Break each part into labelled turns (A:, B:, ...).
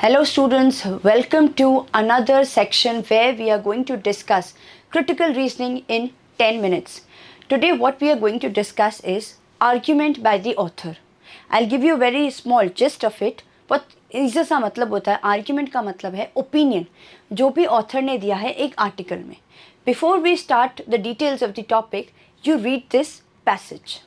A: Hello students, welcome to another section where we are going to discuss critical reasoning in 10 minutes. Today what we are going to discuss is argument by the author. I'll give you a very small gist of it. बहुत easy सा मतलब होता है, argument का मतलब है opinion जो भी author ने दिया है एक article में. Before we start the details of the topic, you read this passage.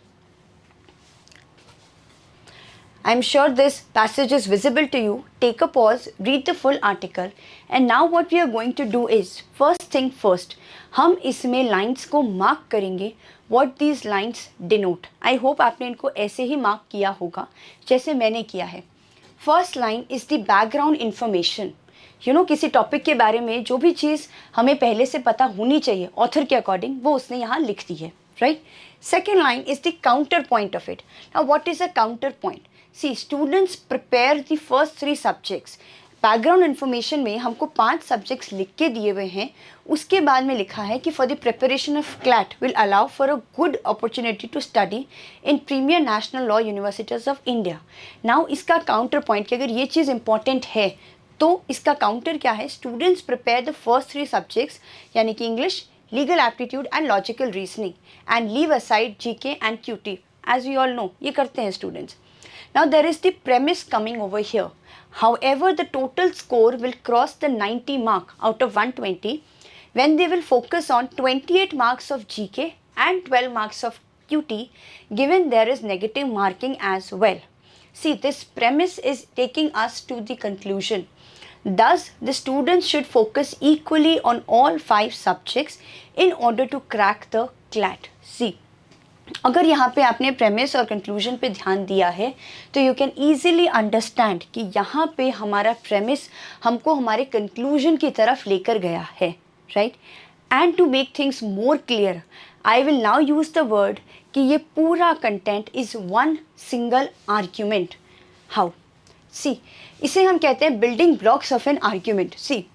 A: I am sure this passage is visible to you. Take a pause, read the full article, and now what we are going to do is, first thing first, हम इसमें lines को mark करेंगे what these lines denote. I hope आपने इनको ऐसे ही mark किया होगा जैसे मैंने किया है. First line is the background information. किसी टॉपिक के बारे में जो भी चीज़ हमें पहले से पता होनी चाहिए ऑथर के अकॉर्डिंग, वो उसने यहाँ लिख दी है, right. Second line is the counterpoint of it. Now what is a counterpoint? See, students prepare the first 3 subjects. Background information में हमको 5 सब्जेक्ट्स लिख के दिए हुए हैं. उसके बाद में लिखा है कि for the preparation of CLAT will allow for a good opportunity to study in premier national law universities of India. Now इसका काउंटर पॉइंट कि अगर ये चीज़ इंपॉर्टेंट है तो इसका काउंटर क्या है? Students prepare the first 3 subjects यानी कि English, legal aptitude and logical reasoning and leave aside GK and QT. As we all know ये करते हैं students. Now there is the premise coming over here. However, the total score will cross the 90 mark out of 120 when they will focus on 28 marks of GK and 12 marks of QT, given there is negative marking as well. See, this premise is taking us to the conclusion. Thus, the students should focus equally on all 5 subjects in order to crack the CLAT. See, अगर यहाँ पे आपने premise और conclusion पे ध्यान दिया है तो यू कैन ईजिली अंडरस्टैंड कि यहाँ पे हमारा प्रेमिस हमको हमारे कंक्लूजन की तरफ लेकर गया है, right. And to make things more clear I will now use the word कि ये पूरा content is one single argument. How? See, इसे हम कहते हैं building blocks of an argument. See,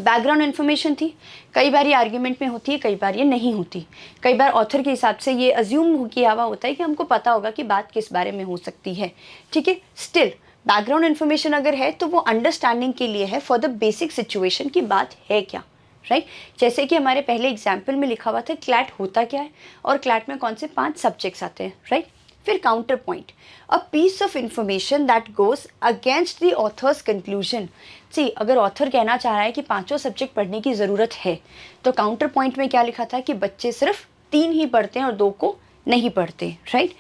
A: background information थी, कई बार ये आर्ग्यूमेंट में होती है, कई बार ये नहीं होती. कई बार ऑथर के हिसाब से ये अज्यूम किया हुआ होता है कि हमको पता होगा कि बात किस बारे में हो सकती है, ठीक है. स्टिल बैकग्राउंड इन्फॉर्मेशन अगर है तो वो अंडरस्टैंडिंग के लिए है, फॉर द बेसिक सिचुएशन की बात है क्या, राइट. जैसे कि हमारे पहले एग्जाम्पल में लिखा हुआ था क्लैट होता क्या है और क्लैट में कौन से 5 सब्जेक्ट्स आते हैं, राइट. फिर counter point, a piece of information that goes against the author's conclusion. See, अगर ऑथर कहना चाह रहा है कि 5 सब्जेक्ट पढ़ने की ज़रूरत है तो काउंटर पॉइंट में क्या लिखा था कि बच्चे सिर्फ 3 ही पढ़ते हैं और 2 को नहीं पढ़ते, right.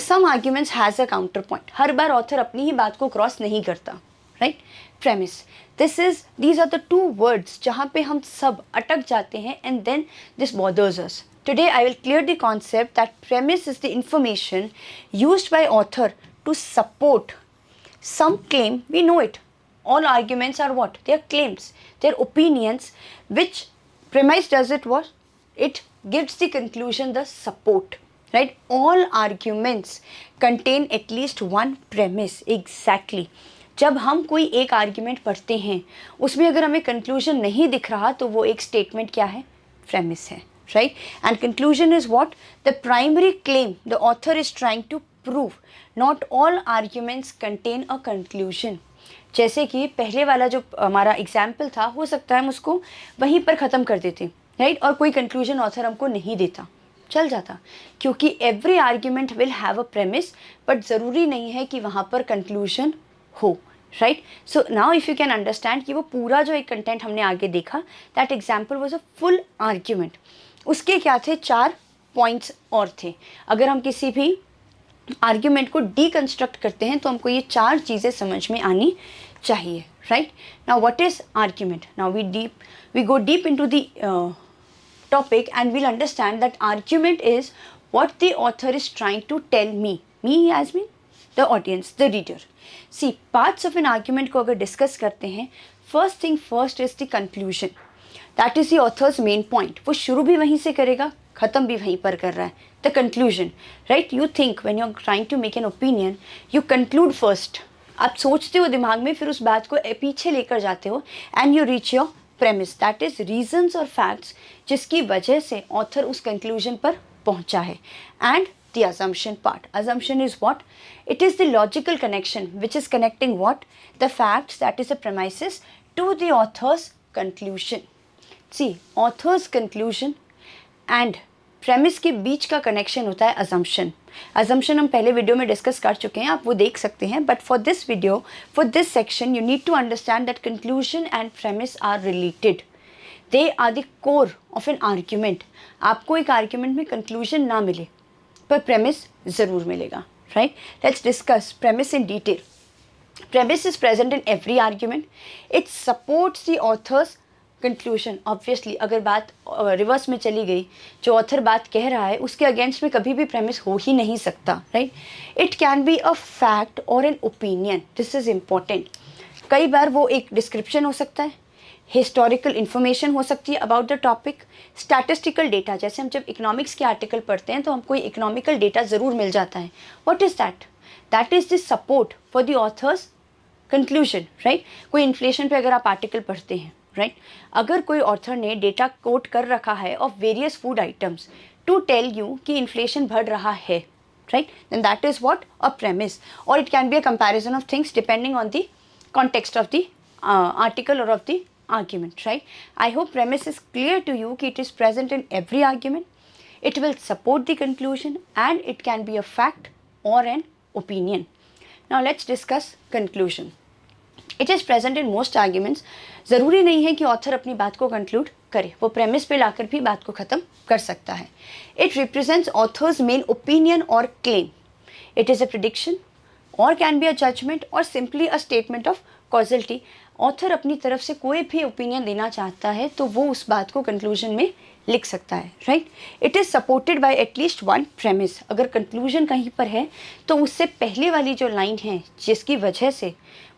A: Some arguments has a counter point. हर बार ऑथर अपनी ही बात को क्रॉस नहीं करता, right. Premise, these are the 2 words जहाँ पे हम सब अटक जाते हैं and then this bothers us. Today I will clear the concept that premise is the information used by author to support some claim. We know it. All arguments are what? They are claims. They are opinions. Which premise does it what? It gives the conclusion the support. Right? All arguments contain at least one premise. Exactly. जब हम कोई एक argument पढ़ते हैं उसमें अगर हमें conclusion नहीं दिख रहा तो वो एक स्टेटमेंट क्या है? प्रेमिस है. Right? And conclusion is what? The primary claim the author is trying to prove. Not all arguments contain a conclusion. जैसे कि पहले वाला जो हमारा एग्जाम्पल था, हो सकता है हम उसको वहीं पर ख़त्म कर देते, राइट. और कोई कंक्लूजन ऑथर हमको नहीं देता, चल जाता, क्योंकि every argument will have a premise, but ज़रूरी नहीं है कि वहाँ पर कंक्लूजन हो, right. So now if you can understand कि वो पूरा जो एक कंटेंट हमने आगे देखा, that example was a full argument. उसके क्या थे? 4 पॉइंट्स और थे. अगर हम किसी भी आर्ग्यूमेंट को डीकंस्ट्रक्ट करते हैं तो हमको ये 4 चीज़ें समझ में आनी चाहिए, right. Now what is argument? Now we go deep into the topic and we'll understand that argument is what the author is trying to tell me as me the audience, the reader. See, parts of an argument को अगर discuss करते हैं, first thing first is the conclusion. That is the author's main point. वो शुरू भी वहीं से करेगा, ख़त्म भी वहीं पर कर रहा है. The conclusion, right. You think when you are trying to make an opinion, you conclude first. आप सोचते हो दिमाग में, फिर उस बात को पीछे लेकर जाते हो and you reach your premise, that is reasons और फैक्ट्स जिसकी वजह से ऑथर उस कंक्लूजन पर पहुंचा है. And the assumption part. Assumption is what? It is the logical connection which is connecting what? The facts, that is the premises, to the author's conclusion. See, author's conclusion and premise के बीच का connection होता है assumption. Assumption हम पहले video में discuss कर चुके हैं, आप वो देख सकते हैं. But for this video, for this section, you need to understand that conclusion and premise are related. They are the core of an argument. आपको एक आर्ग्यूमेंट में कंक्लूजन ना मिले पर प्रेमिस ज़रूर मिलेगा, right? Let's discuss premise in detail. Premise is present in every argument. It supports the author's conclusion. Obviously, अगर बात रिवर्स में चली गई, जो ऑथर बात कह रहा है उसके अगेंस्ट में कभी भी प्रेमिस हो ही नहीं सकता, right? It can be a fact और an opinion. This is important. कई बार वो एक डिस्क्रिप्शन हो सकता है, हिस्टोरिकल इन्फॉर्मेशन हो सकती है about the topic, statistical data. जैसे हम जब इकोनॉमिक्स के आर्टिकल पढ़ते हैं तो हमको इकोनॉमिकल डेटा ज़रूर मिल जाता है. What is that? That is the support for the author's conclusion, right? कोई इन्फ्लेशन पे अगर आप आर्टिकल पढ़ते हैं, राइट, अगर कोई ऑथर ने डेटा कोट कर रखा है of various food items to tell you कि इन्फ्लेशन बढ़ रहा है, right, then that is what? A premise. और it can be a comparison of things depending on the context of the article और of the argument, right? I hope premise is clear to you कि it is present in every argument. It will support the conclusion and it can be a fact or an opinion. Now let's discuss conclusion. It is present in most arguments. ज़रूरी नहीं है कि author अपनी बात को conclude करे, वो premise पे लाकर भी बात को ख़त्म कर सकता है. It represents author's main opinion or claim. It is a prediction or can be a judgment or simply a statement of causality. Author अपनी तरफ से कोई भी ओपिनियन देना चाहता है तो वो उस बात को कंक्लूजन में लिख सकता है, right? It is supported by at least one premise. अगर कंक्लूजन कहीं पर है तो उससे पहले वाली जो लाइन है जिसकी वजह से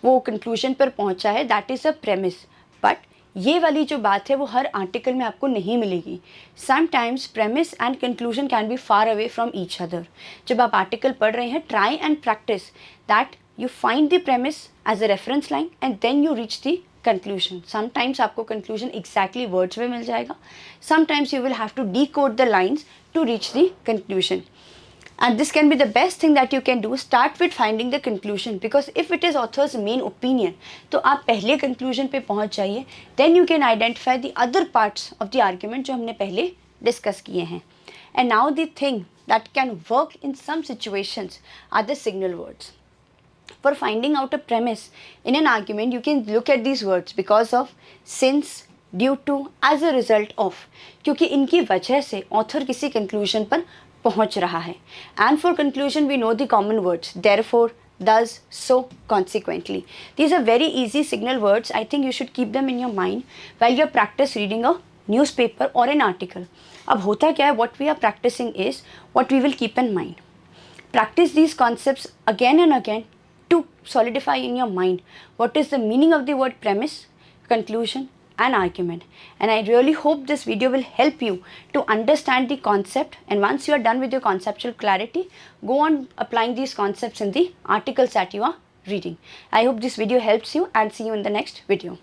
A: वो कंक्लूजन पर पहुंचा है, that is a premise. But ये वाली जो बात है वो हर आर्टिकल में आपको नहीं मिलेगी. Sometimes premise and conclusion can be far away from each other. जब आप आर्टिकल पढ़ रहे हैं, try and practice that you find the premise as a reference line and then you reach the conclusion. Sometimes आपको conclusion exactly words में मिल जाएगा. Sometimes you will have to decode the lines to reach the conclusion. And this can be the best thing that you can do. Start with finding the conclusion because if it is author's main opinion, तो आप पहले conclusion पे पहुँच जाइए. Then you can identify the other parts of the argument जो हमने पहले discuss किए हैं. And now the thing that can work in some situations are the signal words. For finding out a premise in an argument, you can look at these words because of, since, due to, as a result of. क्योंकि इनकी वजह से author किसी conclusion पर पहुंच रहा है. And for conclusion we know the common words therefore, thus, so, consequently. These are very easy signal words. I think you should keep them in your mind while you practice reading a newspaper or an article. अब होता क्या है, what we are practicing is what we will keep in mind. Practice these concepts again and again to solidify in your mind what is the meaning of the word premise, conclusion and argument. And I really hope this video will help you to understand the concept, and once you are done with your conceptual clarity, go on applying these concepts in the articles that you are reading. I hope this video helps you and see you in the next video.